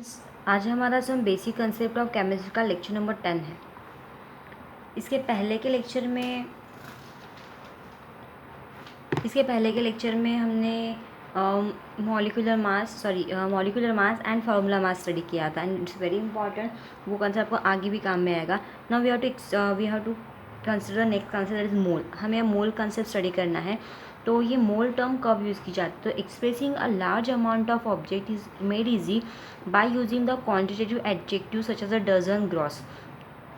आज हमारा जो बेसिक कंसेप्ट ऑफ केमिस्ट्री का लेक्चर नंबर 10 है। इसके पहले के लेक्चर में हमने molecular mass and formula mass study किया था एंड इट्स वेरी इंपॉर्टेंट। वो कंसेप्ट आपको आगे भी काम में आएगा। Now we have to consider next concept is mole. हमें मोल कंसेप्ट स्टडी करना है। तो ये मोल टर्म कब यूज़ की जाती है? तो expressing a large amount of object is made easy by using the quantitative adjective such as a dozen, gross.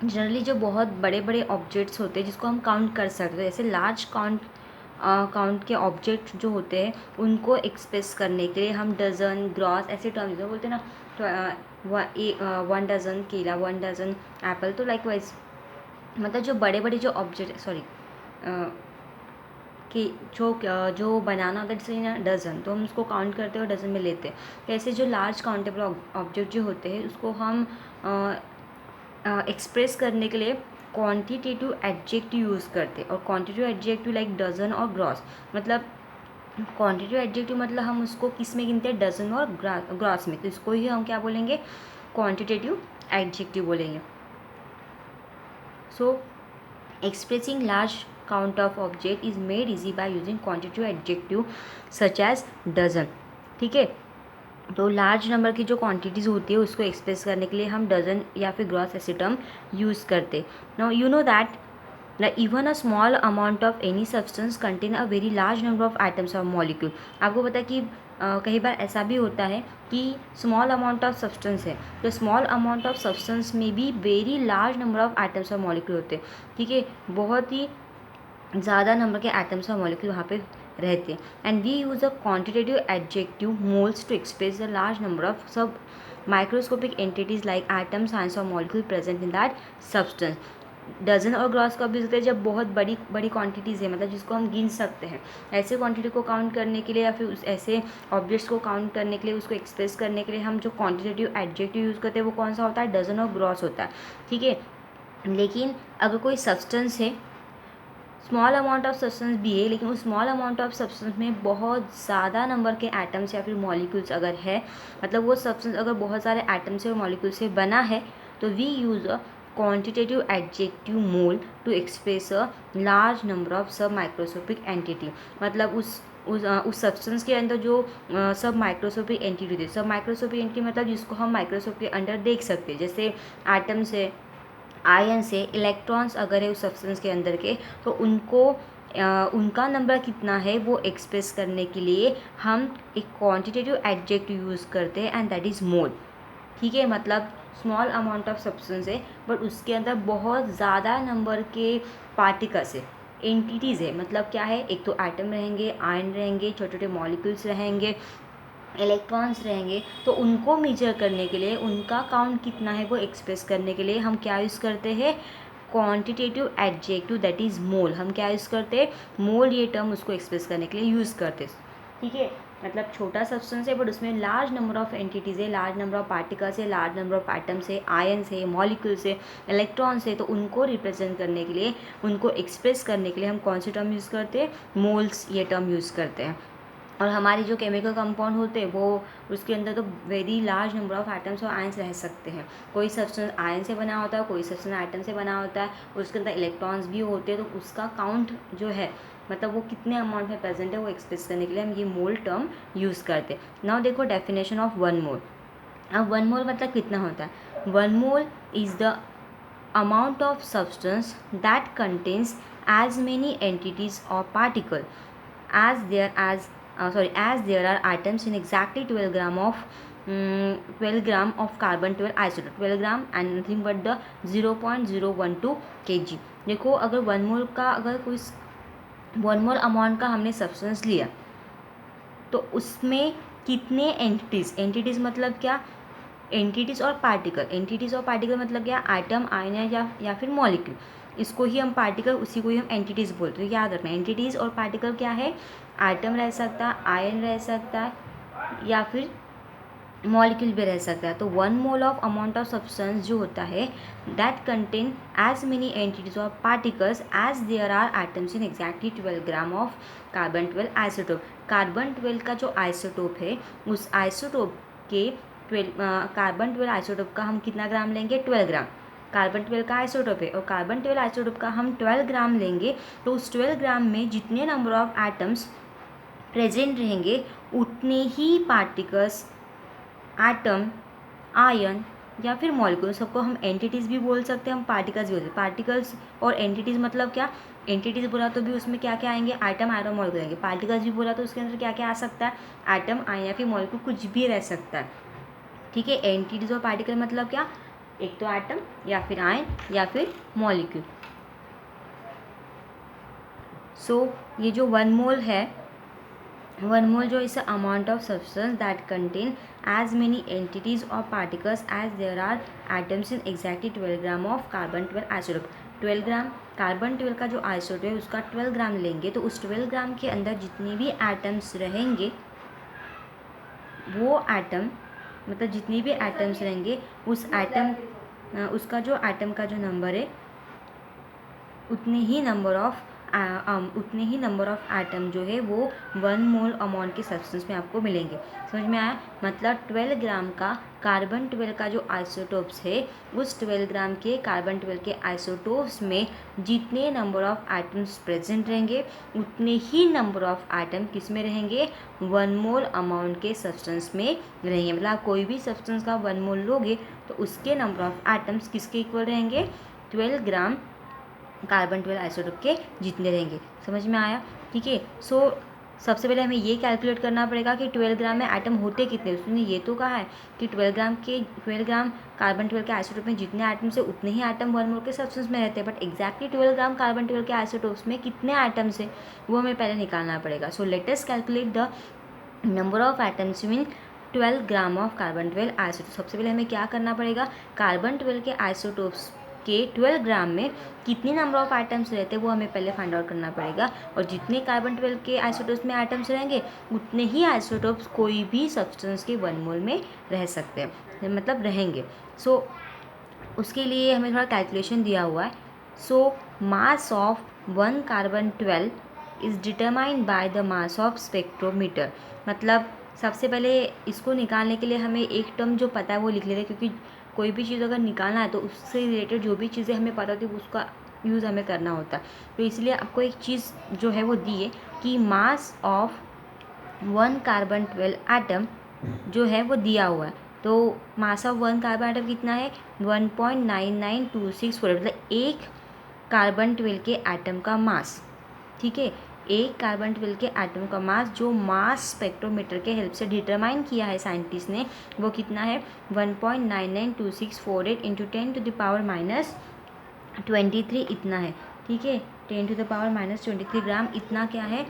Generally जो बहुत बड़े बड़े ऑब्जेक्ट्स होते हैं जिसको हम काउंट कर सकते हैं, जैसे लार्ज काउंट के ऑब्जेक्ट जो होते हैं उनको एक्सप्रेस करने के लिए हम डजन, ग्रॉस ऐसे टर्म बोलते हैं ना। तो 1 डजन केला, 1 डजन एप्पल। तो लाइक वाइज मतलब जो बड़े बड़े जो ऑब्जेक्ट कि जो बनाना होता है जैसे डज़न, तो हम उसको काउंट करते हैं और डज़न में लेते हैं। तो ऐसे जो लार्ज काउंटेबल ऑब्जेक्ट जो होते हैं उसको हम एक्सप्रेस करने के लिए क्वांटिटेटिव एडजेक्टिव यूज़ करते हैं। और क्वांटिटेटिव एडजेक्टिव लाइक डज़न और ग्रॉस, मतलब क्वांटिटेटिव एडजेक्टिव मतलब हम उसको किस में गिनते हैं? डज़न और ग्रॉस में। तो इसको ही हम क्या बोलेंगे? क्वांटिटेटिव एडजेक्टिव बोलेंगे। सो expressing large count of object is made easy by using quantitative adjective such as dozen। ठीक है, तो लार्ज नंबर की जो क्वांटिटीज़ होती है उसको एक्सप्रेस करने के लिए हम डजन या फिर ग्रॉस ऐसे टर्म यूज़ करते। Now you know that even a small amount of any substance contain a very large number of atoms or molecule। आपको पता है कि कई बार ऐसा भी होता है कि स्मॉल अमाउंट ऑफ सब्सटेंस है, तो स्मॉल अमाउंट ऑफ सब्सटेंस में भी very large number of atoms और मॉलिक्यूल होते हैं। ठीक है, बहुत ही ज़्यादा नंबर के एटम्स और मॉलिक्यूल वहाँ पे रहते हैं। And we use a quantitative adjective moles to express the large number of सब microscopic entities like atoms, ions और molecule present in that substance. Dozen और ग्रॉस का भी होता है जब बहुत बड़ी बड़ी क्वांटिटीज़ है, मतलब जिसको हम गिन सकते हैं। ऐसे क्वांटिटी को काउंट करने के लिए या फिर उस ऐसे ऑब्जेक्ट्स को काउंट करने के लिए, उसको एक्सप्रेस करने के लिए हम जो क्वांटिटेटिव एडजेक्टिव यूज़ करते हैं वो कौन सा होता है? डजन और ग्रॉस होता है। ठीक है, लेकिन अगर कोई सब्सटेंस है, स्मॉल अमाउंट ऑफ सब्सटेंस भी है, लेकिन उस स्मॉल अमाउंट ऑफ सब्सटेंस में बहुत ज़्यादा नंबर के एटम्स या फिर मॉलिक्यूल्स अगर है, मतलब वो सब्सटेंस अगर बहुत सारे एटम्स और मॉलिक्यूल से बना है, तो we use a quantitative adjective mole to express a large number of सब माइक्रोस्कोपिक एंटिटी। मतलब उस सब्सटेंस के अंदर जो सब माइक्रोस्कोपिक एंटिटी होती है। सब माइक्रोस्कोपिक एंटिटी मतलब जिसको हम माइक्रोस्कोप के अंदर देख सकते हैं, जैसे एटम्स है, आयंस है, इलेक्ट्रॉन्स अगर है उस सब्सटेंस के अंदर के, तो उनका नंबर कितना है वो एक्सप्रेस करने के लिए हम एक क्वांटिटेटिव एडजेक्टिव यूज़ करते हैं एंड दैट इज़ मोल। ठीक है, मतलब स्मॉल अमाउंट ऑफ सब्सटेंस है बट उसके अंदर बहुत ज़्यादा नंबर के पार्टिकल्स है, एंटिटीज़ है। मतलब क्या है? एक तो एटम रहेंगे, आयन रहेंगे, छोटे छोटे मॉलिक्यूल्स रहेंगे, इलेक्ट्रॉन्स रहेंगे। तो उनको मेजर करने के लिए, उनका काउंट कितना है वो एक्सप्रेस करने के लिए हम क्या यूज़ करते हैं? क्वांटिटेटिव एडजेक्टिव दैट इज़ मोल। हम क्या यूज़ करते हैं? मोल, ये टर्म उसको एक्सप्रेस करने के लिए यूज़ करते हैं। ठीक है, मतलब छोटा सब्सटेंस है बट उसमें लार्ज नंबर ऑफ एंटिटीज़ है, लार्ज नंबर ऑफ पार्टिकल्स है, लार्ज नंबर ऑफ एटम्स है, आयंस है, मॉलिक्यूल्स है, इलेक्ट्रॉन्स है। तो उनको रिप्रेजेंट करने के लिए, उनको एक्सप्रेस करने के लिए हम कौन सी टर्म यूज़ करते हैं? मोल्स, ये टर्म यूज़ करते हैं। और हमारे जो केमिकल कंपाउंड होते हैं वो उसके अंदर तो very large number of atoms और आयंस रह सकते हैं। कोई सब्सटेंस आयन से बना होता है, कोई सब्सटेंस एटम से बना होता है, उसके अंदर इलेक्ट्रॉन्स भी होते हैं। तो उसका काउंट जो है, मतलब वो कितने अमाउंट में प्रेजेंट है, वो एक्सप्रेस करने के लिए हम ये मोल टर्म यूज़ करते हैं। नाउ देखो डेफिनेशन ऑफ 1 मोल। अब 1 मोल मतलब कितना होता है? 1 mole is the amount of substance that contains as many entities or particle as there are atoms in exactly 12 gram of carbon 12 isotope, 12 gram and nothing but the 0.012 kg। देखो, अगर 1 मोल का, अगर कोई 1 मोल अमाउंट का हमने सब्सटेंस लिया तो उसमें कितने एंटिटीज़ मतलब क्या? एंटिटीज़ और पार्टिकल मतलब क्या? एटम, आयन या फिर मॉलिक्यूल। इसको ही हम पार्टिकल, उसी को ही हम एंटिटीज़ बोलते हैं। याद रखना, एंटिटीज़ और पार्टिकल क्या है? एटम रह सकता है, आयन रह सकता है या फिर मॉलिक्यूल भी रह सकता है। तो 1 mole of amount of substance जो होता है that contain as many entities और particles as there are atoms in exactly 12 gram of carbon 12 isotope. Carbon 12 का जो आइसोटोप है, उस आइसोटोप के कार्बन 12 आइसोटोप का हम कितना ग्राम लेंगे, 12 ग्राम। कार्बन 12 का आइसोटोप है और कार्बन 12 आइसोटोप का हम 12 ग्राम लेंगे, तो उस 12 ग्राम में जितने नंबर ऑफ एटम्स प्रेजेंट रहेंगे उतने ही पार्टिकल्स, एटम, आयन या फिर मॉलिक्यूल, सबको हम एंटिटीज़ भी बोल सकते हैं, हम पार्टिकल्स भी बोल सकते हैं। पार्टिकल्स और एंटिटीज़ मतलब क्या, एंटिटीज़ बोला तो भी उसमें क्या क्या आएंगे, आइटम, आयन, मॉलिक्यूल आएंगे। पार्टिकल्स भी बोला तो उसके अंदर क्या क्या आ सकता है, एटम, आयन या फिर मॉलिक्यूल, कुछ भी रह सकता है। ठीक है, एंटिटीज़ और पार्टिकल मतलब क्या, एक तो एटम या फिर आयन या फिर मॉलिक्यूल। सो ये जो 1 मोल है, 1 mole जो is a amount of substance that contain as many entities or particles as there are atoms in exactly 12 gram of carbon 12 isotope. 12 gram carbon 12 का जो आइसोटोप है उसका 12 ग्राम लेंगे, तो उस 12 ग्राम के अंदर जितने भी एटम्स रहेंगे, वो एटम मतलब जितने भी एटम्स रहेंगे उस एटम उसका जो एटम का जो नंबर है उतने ही नंबर ऑफ एटम जो है वो 1 मोल अमाउंट के सब्सटेंस में आपको मिलेंगे। समझ में आया, मतलब 12 ग्राम का कार्बन 12 का जो आइसोटोप्स है, उस 12 ग्राम के कार्बन 12 के आइसोटोप्स में जितने नंबर ऑफ एटम्स प्रेजेंट रहेंगे उतने ही नंबर ऑफ एटम किस में रहेंगे, 1 मोल अमाउंट के सब्सटेंस में रहेंगे। मतलब आप कोई भी सब्सटेंस का 1 मोल लोगे तो उसके नंबर ऑफ एटम्स किसके इक्वल रहेंगे, 12 ग्राम कार्बन 12 आइसोटोप के जितने रहेंगे। समझ में आया, ठीक है। सो सबसे पहले हमें ये कैलकुलेट करना पड़ेगा कि 12 ग्राम में एटम होते कितने। उसने ये तो कहा है कि 12 ग्राम कार्बन 12 के आइसोटोप में जितने एटम्स है उतने ही एटम 1 मोल के सब्सटेंस में रहते हैं, बट एग्जैक्टली 12 ग्राम कार्बन 12 के आइसोटोप्स में कितने एटम्स है वो हमें पहले निकालना पड़ेगा। So let us calculate the number of atoms in 12 gram of carbon 12 isotope. सबसे पहले हमें क्या करना पड़ेगा, कार्बन 12 के आइसोटोप्स के 12 ग्राम में कितने नंबर ऑफ आइटम्स रहते हैं वो हमें पहले फाइंड आउट करना पड़ेगा, और जितने कार्बन 12 के आइसोटोप्स में आइटम्स रहेंगे उतने ही आइसोटोप्स कोई भी सब्सटेंस के 1 मोल में रह सकते हैं, मतलब रहेंगे। सो उसके लिए हमें थोड़ा कैलकुलेशन दिया हुआ है। So mass of 1 carbon 12 is determined by the mass of spectrometer. मतलब सबसे पहले इसको निकालने के लिए हमें एक टर्म जो पता है वो लिख लेते हैं, क्योंकि कोई भी चीज़ अगर निकालना है तो उससे रिलेटेड जो भी चीज़ें हमें पता होती है उसका यूज़ हमें करना होता है। तो इसलिए आपको एक चीज़ जो है वो दी है कि मास ऑफ 1 कार्बन 12 एटम जो है वो दिया हुआ है। तो मास ऑफ 1 कार्बन एटम कितना है, 1.992648, मतलब एक कार्बन 12 के एटम का मास। ठीक है, एक कार्बन 12 के एटम का मास जो मास स्पेक्ट्रोमीटर के हेल्प से डिटरमाइन किया है साइंटिस्ट ने, वो कितना है 1.992648 इंटू 10⁻23 इतना है। ठीक है, 10⁻23 ग्राम इतना क्या है,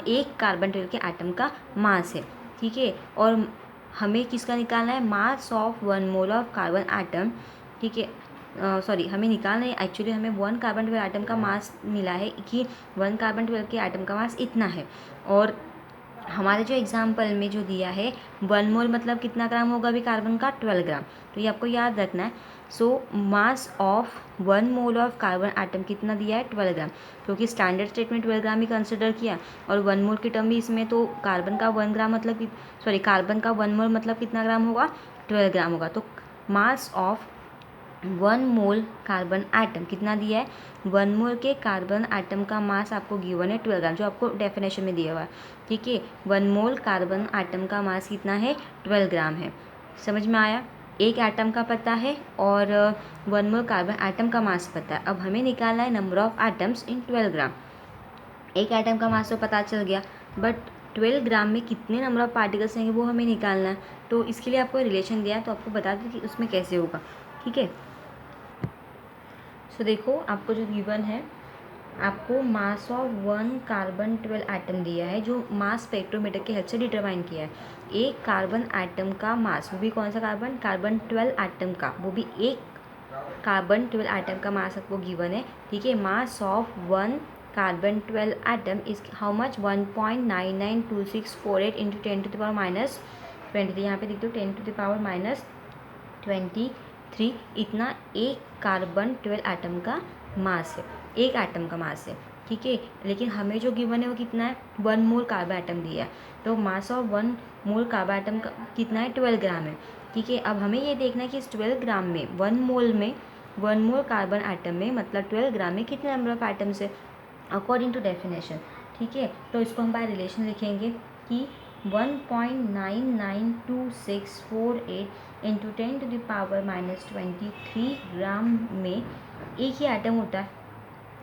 एक कार्बन 12 के एटम का मास है। ठीक है, और हमें किसका निकालना है, मास of 1 mole of carbon atom. ठीक है, सॉरी हमें निकालना है, एक्चुअली हमें 1 कार्बन 12 एटम का मास मिला है कि 1 कार्बन 12 के एटम का मास इतना है, और हमारे जो एग्जाम्पल में जो दिया है 1 मोल मतलब कितना ग्राम होगा अभी कार्बन का, 12 ग्राम। तो ये आपको याद रखना है। So mass of 1 mole of carbon atom कितना दिया है, 12 ग्राम, क्योंकि स्टैंडर्ड स्टेट में 12 ग्राम ही कंसिडर किया, और 1 मोल की टर्म भी इसमें, तो कार्बन का 1 ग्राम मतलब कार्बन का 1 मोल मतलब कितना ग्राम होगा, 12 ग्राम होगा। तो mass of 1 mole carbon atom कितना दिया है, 1 मोल के कार्बन एटम का मास आपको गिवन है 12 ग्राम, जो आपको डेफिनेशन में दिया हुआ है। ठीक है, 1 मोल कार्बन एटम का मास कितना है, 12 ग्राम है। समझ में आया, एक एटम का पता है और 1 मोल कार्बन एटम का मास पता है। अब हमें निकालना है नंबर ऑफ एटम्स इन 12 ग्राम। एक एटम का मास तो पता चल गया, बट 12 ग्राम में कितने नंबर ऑफ पार्टिकल्स रहेंगे वो हमें निकालना है। तो इसके लिए आपको रिलेशन दिया है, तो आपको बता दें कि उसमें कैसे होगा। ठीक है, सो देखो आपको जो गिवन है, आपको मास ऑफ 1 कार्बन 12 एटम दिया है, जो मास स्पेक्ट्रोमीटर के हेल्प से डिटरमाइन किया है। एक कार्बन एटम का मास, वो भी कौन सा कार्बन 12 एटम का, वो भी एक कार्बन 12 एटम का मास आपको गिवन है। ठीक है, मास of 1 carbon 12 atom is how much, 1.992648 into 10⁻23। यहाँ पे देख दो 10⁻23, इतना एक कार्बन 12 एटम का मास है, एक एटम का मास है। ठीक है, लेकिन हमें जो गिवन है वो कितना है, 1 मोल कार्बन एटम दिया है। तो mass of 1 mole carbon atom का कितना है, 12 ग्राम है। ठीक है, अब हमें ये देखना है कि इस 12 ग्राम में 1 मोल कार्बन एटम में मतलब 12 ग्राम में कितने नंबर ऑफ एटम्स है अकॉर्डिंग टू डेफिनेशन। ठीक है, तो इसको हम बाय रिलेशन लिखेंगे कि 1.99268 इंटू 10⁻⁻23 ग्राम में एक ही एटम होता है,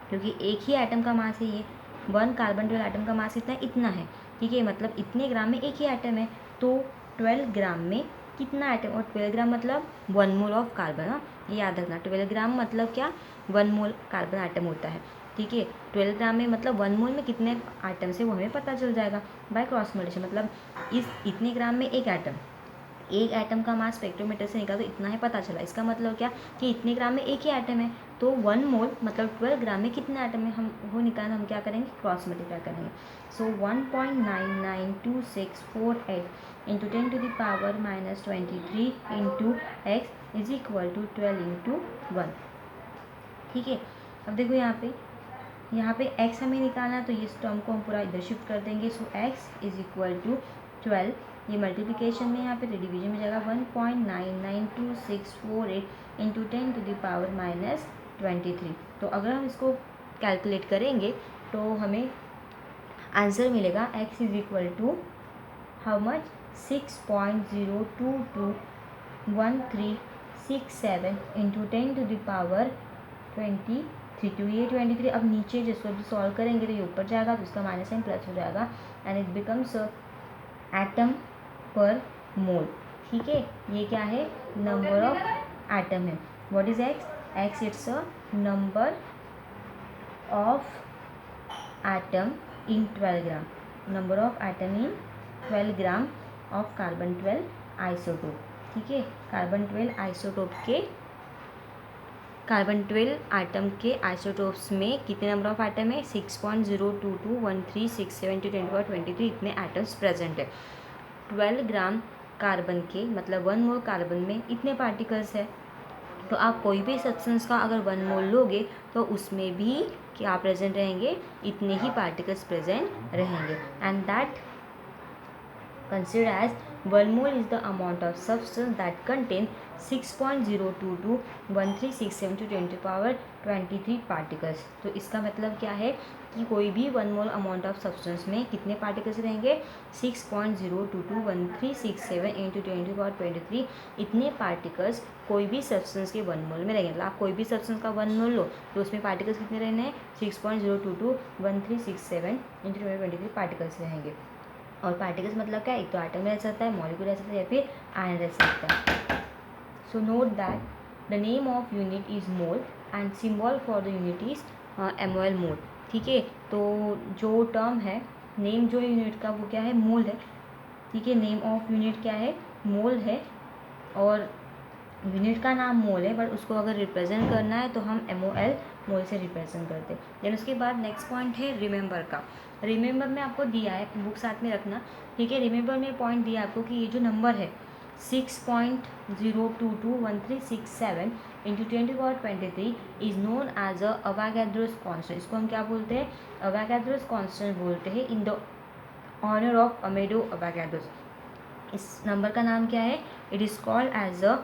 क्योंकि एक ही एटम का मास है ये, 1 कार्बन 12 एटम का मास इतना है। ठीक है, मतलब इतने ग्राम में एक ही एटम है, तो 12 ग्राम में कितना एटम, और 12 ग्राम मतलब 1 मोल ऑफ कार्बन। हाँ, ये याद रखना, 12 ग्राम मतलब क्या, 1 मोल कार्बन एटम होता है। ठीक है, 12 ग्राम में मतलब 1 मोल में कितने एटम से वो हमें पता चल जाएगा बाय क्रॉस मल्टीप्लिकेशन। मतलब इतने ग्राम में एक एटम का मास स्पेक्ट्रोमीटर से निकाला तो इतना ही पता चला। इसका मतलब क्या कि इतने ग्राम में एक ही एटम है, तो 1 मोल मतलब 12 ग्राम में कितने एटम है हम वो निकालना, हम क्या करेंगे, क्रॉस मल्टीप्लाई करेंगे। So 1.99268 into 10⁻⁻23 into x is equal to 12 into 1। ठीक है, अब देखो यहाँ पे x हमें निकालना है, तो इस टर्म को हम पूरा इधर शिफ्ट कर देंगे। सो x इज इक्वल टू 12, ये मल्टीप्लिकेशन में यहाँ पे डिवीजन में जाएगा 1.99268 इंटू 10⁻⁻23। तो अगर हम इसको कैलकुलेट करेंगे तो हमें आंसर मिलेगा x is equal to how much 6.021367 into 10⁻23। तो ये 23 अब नीचे जिसको भी सॉल्व करेंगे तो ये ऊपर जाएगा, तो इसका माइनस साइन प्लस हो जाएगा एंड इट बिकम्स एटम पर मोल। ठीक है, ये क्या है, नंबर ऑफ एटम है। What is x, x it's a number of atom in 12 gram, number of atom in 12 gram of carbon 12 isotope. ठीक है, कार्बन 12 आइटम के आइसोटोप्स में कितने नंबर ऑफ एटम है, 6.0221367 टू 10⁻23 इतने एटम्स प्रेजेंट है। 12 gram carbon के मतलब 1 मोल कार्बन में इतने पार्टिकल्स है, तो आप कोई भी सब्सटेंस का अगर 1 मोल लोगे तो उसमें भी क्या प्रेजेंट रहेंगे, इतने ही पार्टिकल्स प्रेजेंट रहेंगे। And that considered as 1 mole is the amount of substance that contain 6.0221367 to 10⁻23 particles। तो इसका मतलब क्या है कि कोई भी 1 मोल अमाउंट ऑफ सब्सटेंस में कितने पार्टिकल्स रहेंगे, 6.0221367 इंटू 10⁻23 इतने पार्टिकल्स कोई भी सब्सटेंस के 1 मोल में रहेंगे। मतलब आप कोई भी सब्सटेंस का 1 मोल लो तो उसमें पार्टिकल्स कितने रहने हैं, 6.0221367 इंटू 10⁻23 पार्टिकल्स रहेंगे। और पार्टिकल्स मतलब क्या, एक तो एटम रह सकता है, मॉलिक्यूल रह सकता है या फिर आयन रह सकता है। So note that the name of unit is mole and symbol for the unit is MOL mole. ठीक है, तो जो टर्म है, नेम जो यूनिट का वो क्या है, मोल है। ठीक है, नेम ऑफ यूनिट क्या है, मोल है, और यूनिट का नाम मोल है, बट उसको अगर रिप्रेजेंट करना है तो हम MOL मोल से रिप्रेजेंट करते हैं। देन उसके बाद नेक्स्ट पॉइंट है रिमेंबर का। रिमेंबर में आपको दिया है, बुक साथ में रखना। ठीक है, रिमेंबर में पॉइंट दिया आपको कि ये जो नंबर है 6.0221367 into 10⁻23 is known as a Avogadro's constant. इसको हम क्या बोलते हैं, अवागाद्रोस कॉन्स्टेंट बोलते हैं in the honour of Amedeo Avogadro's. इस नंबर का नाम क्या है, it is called as a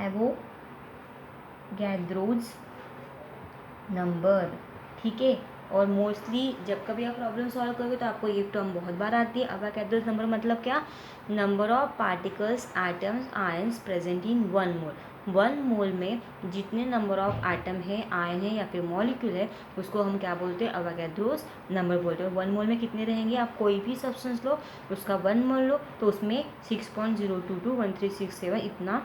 Avogadro's number. ठीक है, और मोस्टली जब कभी आप प्रॉब्लम सॉल्व करोगे तो आपको ये टर्म बहुत बार आती है। अवागाद्रोस नंबर मतलब क्या, number of particles atoms ions present in 1 mole. 1 mole में जितने नंबर ऑफ एटम है, आयन है या फिर मॉलिक्यूल है, उसको हम क्या बोलते हैं, अवागाद्रोस नंबर बोलते हैं। 1 मोल में कितने रहेंगे, आप कोई भी सब्सटेंस लो उसका 1 मोल लो तो उसमें 6.0221367 इतना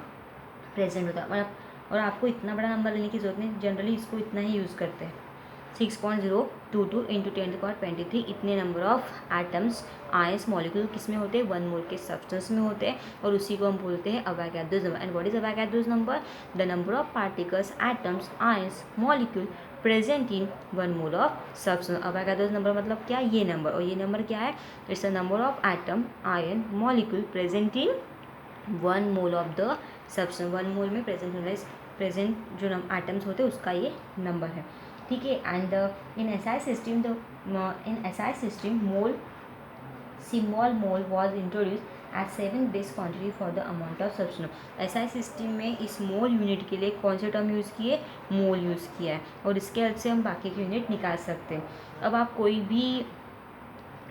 प्रेजेंट होता है। और आपको इतना बड़ा नंबर लेने की जरूरत नहीं, जनरली इसको इतना ही यूज़ करते हैं। 6.022 इंटू 10⁻23 इतने number of atoms ions molecule किस में होते हैं, 1 मोल के सब्सटेंस में होते हैं, और उसी को हम बोलते हैं Avogadro's number. And what is Avogadro's number, the number of particles atoms ions molecule present in 1 mole of substance. Avogadro's number मतलब क्या, ये नंबर, और ये नंबर क्या है, it's the number of atom ion molecule present in 1 mole of the substance. 1 mole में present जो atoms होते हैं उसका ये नंबर है। ठीक है, and in SI system mole symbol mol was introduce at 7 base quantity for the amount of substance. SI system में इस मोल यूनिट के लिए कौन से टर्म यूज़ किए, मोल यूज़ किया है, और इसके हेल्प से हम बाकी के यूनिट निकाल सकते हैं। अब आप कोई भी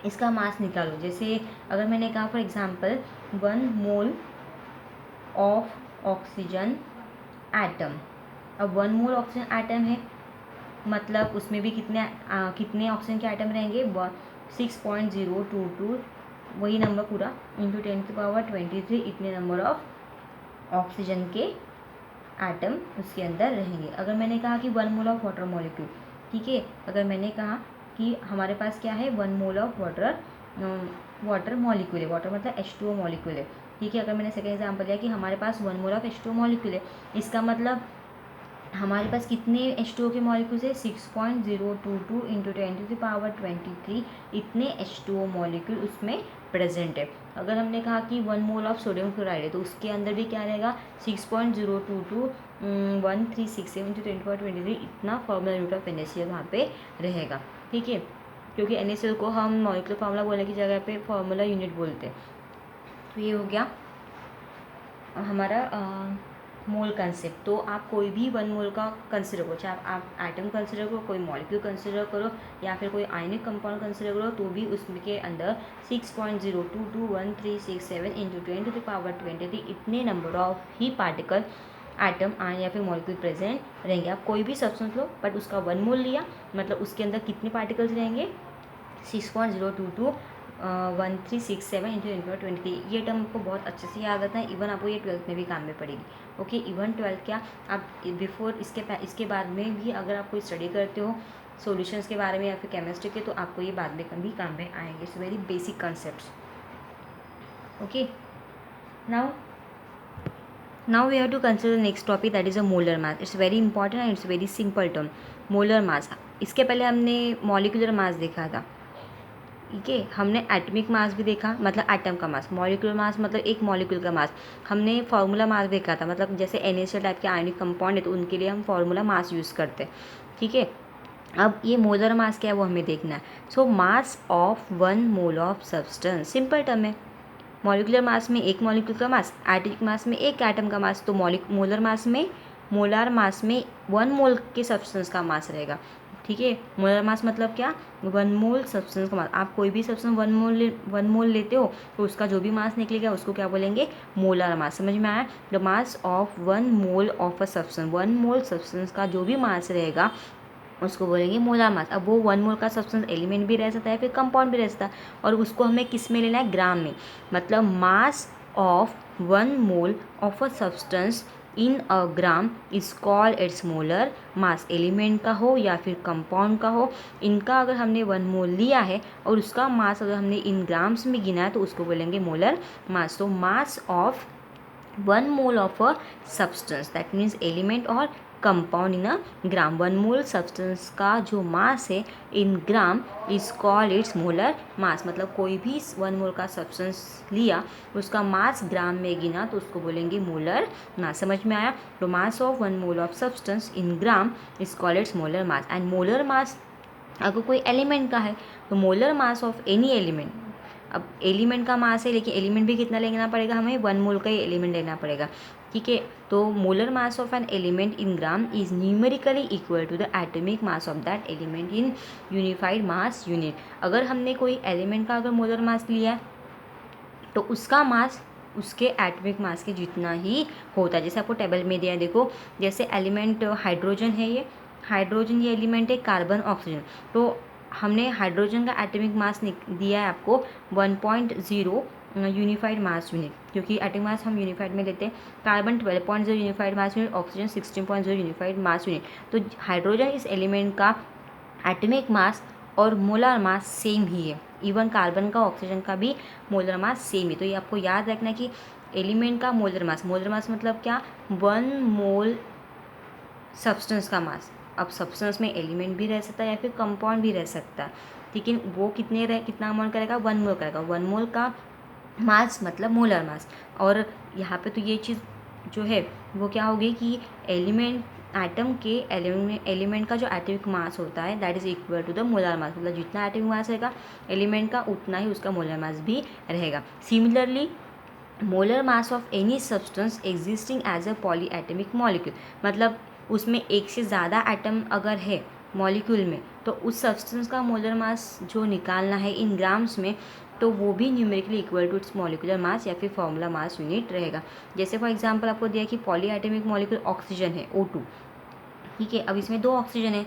इसका मास निकालो, जैसे अगर मैंने कहा for example 1 mole of oxygen atom. अब 1 मोल ऑक्सीजन एटम है, मतलब उसमें भी कितने ऑक्सीजन के एटम रहेंगे, 6.022, वही नंबर पूरा इंटू 10⁻23, इतने नंबर ऑफ ऑक्सीजन के एटम उसके अंदर रहेंगे। अगर मैंने कहा कि 1 मोल ऑफ वाटर मॉलिक्यूल, ठीक है, अगर मैंने कहा कि हमारे पास क्या है, 1 मोल ऑफ वाटर मॉलिक्यूल है, वाटर मतलब H2O मॉलिक्यूल है, ठीक है। अगर मैंने सेकेंड एग्जाम्पल लिया कि हमारे पास 1 मोल ऑफ H2O मॉलिक्यूल है, इसका मतलब हमारे पास कितने H2O के मॉलिक्यूल्स है, 6.022 इंटू 10⁻23, इतने H2O मॉलिक्यूल उसमें प्रेजेंट है। अगर हमने कहा कि 1 मोल ऑफ सोडियम क्लोराइड है, तो उसके अंदर भी क्या रहेगा, 6.0221367 इंटू 10⁻23, इतना फॉर्मूला यूनिट ऑफ NaCl वहाँ पे रहेगा, ठीक है, क्योंकि NaCl को हम मॉलिक्यूलर फार्मूला बोलने की जगह पे फॉर्मूला यूनिट बोलते हैं। तो ये हो गया हमारा मोल कंसेप्ट। तो आप कोई भी 1 मोल का कंसिडर करो, चाहे आप एटम कंसिडर करो, कोई मॉलिक्यूल कंसिडर करो, या फिर कोई आयनिक कंपाउंड कंसिडर करो, तो भी उसके अंदर 6.0221367 इंटू 10⁻23, इतने number of he particle, atom, ion या फिर मॉलिक्यूल प्रेजेंट रहेंगे। आप कोई भी सब्सटेंस लो बट उसका 1 मोल लिया, मतलब उसके अंदर कितने पार्टिकल्स रहेंगे, 6.0221367 इंटू 10⁻23। ये टर्म आपको बहुत अच्छे से याद आता है, इवन आपको ये 12th में भी काम में पड़ेगी। ओके, इवन 12th क्या, आप बिफोर इसके बाद में भी अगर आप कोई स्टडी करते हो सॉल्यूशंस के बारे में या फिर केमिस्ट्री के, तो आपको ये बाद में कभी काम में आएंगे। It's very basic concepts. Okay, now we have to consider the next topic, that is a molar mass. It's very important and it's very simple term, molar mass। इसके पहले हमने मॉलिक्यूलर मास देखा था, ठीक है, हमने एटमिक मास भी देखा, मतलब एटम का मास, मॉलिक्यूलर मास मतलब एक मॉलिक्यूल का मास, हमने फार्मूला मास देखा था, मतलब जैसे NaCl टाइप के आयनिक कंपाउंड है तो उनके लिए हम फार्मूला मास यूज़ करते हैं, ठीक है। अब ये मोलर मास क्या है वो हमें देखना है। So mass of 1 mole of substance, simple term है। मॉलिक्यूलर मास में एक मॉलिक्यूल का मास, एटमिक मास में एक एटम का मास, तो मोलर मास में 1 मोल के सब्सटेंस का मास रहेगा, ठीक है। मोलर मास मतलब क्या, 1 मोल सब्सटेंस का मास। आप कोई भी सब्सटेंस 1 मोल लेते हो तो उसका जो भी मास निकलेगा उसको क्या बोलेंगे, मोलर मास। समझ में आया, the mass of 1 mole of a substance, 1 mole substance का जो भी मास रहेगा उसको बोलेंगे मोलर मास। अब वो 1 मोल का सब्सटेंस एलिमेंट भी रह सकता है, फिर कंपाउंड भी रह सकता है, और उसको हमें किस में लेना है, ग्राम में। मतलब मास of 1 mole of a substance in a gram is called its molar mass. Element का हो या फिर कंपाउंड का हो, इनका अगर हमने 1 मोल लिया है और उसका मास अगर हमने इन ग्राम्स में गिना है तो उसको बोलेंगे मोलर मास। तो mass of 1 mole of a substance, that means element और compound in a gram, 1 mole substance का जो मास है in gram is called its molar mass. मतलब कोई भी 1 मोल का सब्सटेंस लिया, उसका मास ग्राम में गिना तो उसको बोलेंगे मोलर मास। समझ में आया, तो mass of 1 mole of substance in gram is called its molar mass. And molar mass अगर कोई एलिमेंट का है तो molar mass of any element, अब एलिमेंट का मास है लेकिन एलिमेंट भी कितना लेना पड़ेगा, हमें 1 मोल का ही एलिमेंट लेना पड़ेगा, ठीक है। तो molar mass of an element in gram is numerically equal to the atomic mass of that element in unified mass unit. अगर हमने कोई एलिमेंट का अगर मोलर मास लिया है तो उसका मास उसके एटॉमिक मास के जितना ही होता है। जैसे आपको टेबल में दिया है, देखो, जैसे एलिमेंट हाइड्रोजन है, ये हाइड्रोजन ये एलिमेंट है, कार्बन ऑक्सीजन, तो हमने हाइड्रोजन का एटॉमिक मास दिया है आपको 1.0 यूनिफाइड मास यूनिट, क्योंकि एटॉमिक मास हम यूनिफाइड में लेते हैं। Carbon 12.0 unified mass unit, oxygen 16.0 unified mass unit. तो हाइड्रोजन इस एलिमेंट का एटॉमिक मास और मोलर मास सेम ही है। इवन कार्बन का, ऑक्सीजन का भी मोलर मास सेम है। तो ये आपको याद रखना कि एलिमेंट का मोलर मास मतलब क्या, 1 मोल सब्सटेंस का मास। अब सब्सटेंस में एलिमेंट भी रह सकता है या फिर कंपाउंड भी रह सकता है, लेकिन वो कितना अमाउंट करेगा, 1 मोल करेगा। 1 मोल का मास मतलब मोलर मास। और यहाँ पे तो ये चीज़ जो है वो क्या होगी कि एटम के एलिमेंट का जो एटॉमिक मास होता है that is equal to the molar mass. मतलब जितना एटॉमिक मास रहेगा एलिमेंट का उतना ही उसका मोलर मास भी रहेगा। Similarly molar mass of any substance existing as a polyatomic molecule, मतलब उसमें एक से ज़्यादा एटम अगर है मॉलिक्यूल में तो उस सब्सटेंस का मोलर मास जो निकालना है इन ग्राम्स में, तो वो भी numerically equal to its molecular mass या फिर फॉर्मूला मास यूनिट रहेगा। जैसे फॉर एग्जांपल आपको दिया कि पॉलीएटमिक मॉलिक्यूल ऑक्सीजन है O2, ठीक है। अब इसमें 2 ऑक्सीजन है,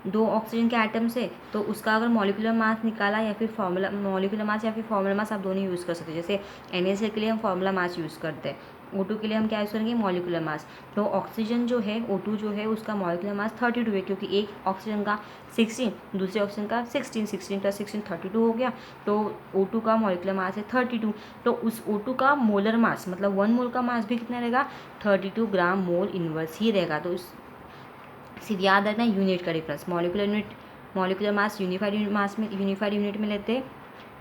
2 ऑक्सीजन के एटम्स है, तो उसका अगर मॉलिकुलर मास निकाला या फिर फॉर्मूला मॉलिकुलर मास या फिर फॉर्मूला मास आप दोनों यूज़ कर सकते हैं। जैसे NaCl के लिए हम फॉर्मूला मास यूज़ करते हैं, O2 के लिए हम क्या यूज़ करेंगे, मॉलिकुलर मास। तो ऑक्सीजन जो है O2 जो है उसका मॉलिकुलर मास 32 है, क्योंकि एक ऑक्सीजन का 16, दूसरे ऑक्सीजन का 16, 16 + 16 32 हो गया। तो O2 का मॉलिकुलर मास है 32, तो उस O2 का मोलर मास मतलब 1 मोल का मास भी कितना रहेगा, 32 ग्राम मोल इनवर्स ही रहेगा। तो उस सिर्फ याद रखना यूनिट का डिफरेंस, मॉलिकुलर मास यूनिफाइड मास में, यूनिफाइड यूनिट में लेते हैं,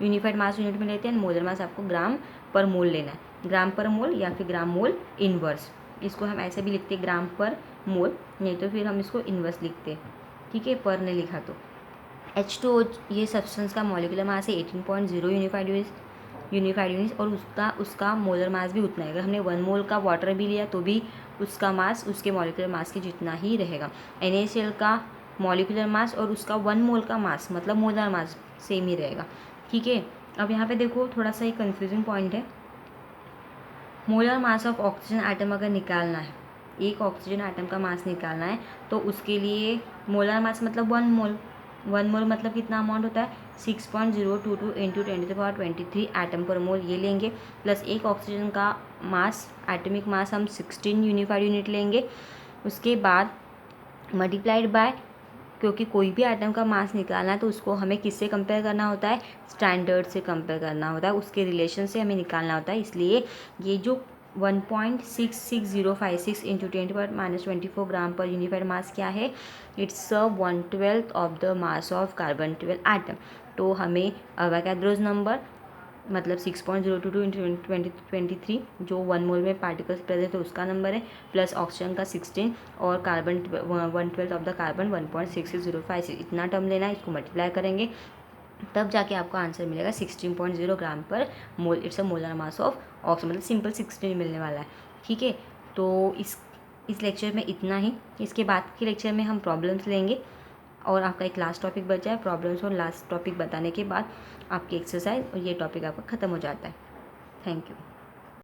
यूनिफाइड मास यूनिट में लेते हैं, मोलर मास आपको ग्राम पर मोल लेना है, ग्राम पर मोल या फिर ग्राम मोल इनवर्स। इसको हम ऐसे भी लिखते हैं ग्राम पर मोल, नहीं तो फिर हम इसको इनवर्स लिखते हैं, ठीक है, पर ने लिखा तो। H2O ये सब्सटेंस का मॉलिकुलर मास है 18.0 यूनिफाइड यूनिट, और उसका मोलर मास भी उतना है। अगर हमने 1 मोल का वाटर भी लिया तो भी उसका मास उसके मॉलिकुलर मास के जितना ही रहेगा। NaCl का मॉलिकुलर मास और उसका 1 मोल का मास मतलब मोलर मास सेम ही रहेगा, ठीक है। अब यहाँ पे देखो थोड़ा सा एक कन्फ्यूजिंग पॉइंट है, molar mass of oxygen atom अगर निकालना है, एक ऑक्सीजन एटम का मास निकालना है, तो उसके लिए मोलर मास मतलब 1 मोल मतलब कितना अमाउंट होता है, 6.022 इंटू 10⁻23 एटम पर मोल ये लेंगे, प्लस एक ऑक्सीजन का मास एटमिक मास हम 16 यूनिफाइड यूनिट लेंगे, उसके बाद मल्टीप्लाइड बाय, क्योंकि कोई भी आइटम का मास निकालना है तो उसको हमें किससे कंपेयर करना होता है, स्टैंडर्ड से कंपेयर करना होता है, उसके रिलेशन से हमें निकालना होता है। इसलिए ये जो 1.66056 इंटू 10⁻24 ग्राम पर यूनिफाइड मास क्या है, it's 1/12 of the mass of carbon 12 atom. तो हमें अवोगाड्रोस नंबर मतलब 6.022 इंटू 2023 जो 1 मोल में पार्टिकल्स प्रेजेंट है उसका नंबर है, प्लस ऑक्सीजन का 16 और कार्बन 1/12 ऑफ द कार्बन 1.66056, इतना टर्म लेना है, इसको मल्टीप्लाई करेंगे तब जाके आपको आंसर मिलेगा 16.0 gram per mole. It's a molar mass of oxygen, मतलब सिंपल 16 मिलने वाला है, ठीक है। तो इस लेक्चर में इतना ही, इसके बाद के लेक्चर में हम प्रॉब्लम्स लेंगे और आपका एक लास्ट टॉपिक बचा है। प्रॉब्लम्स और लास्ट टॉपिक बताने के बाद आपकी एक्सरसाइज और ये टॉपिक आपका ख़त्म हो जाता है। Thank you.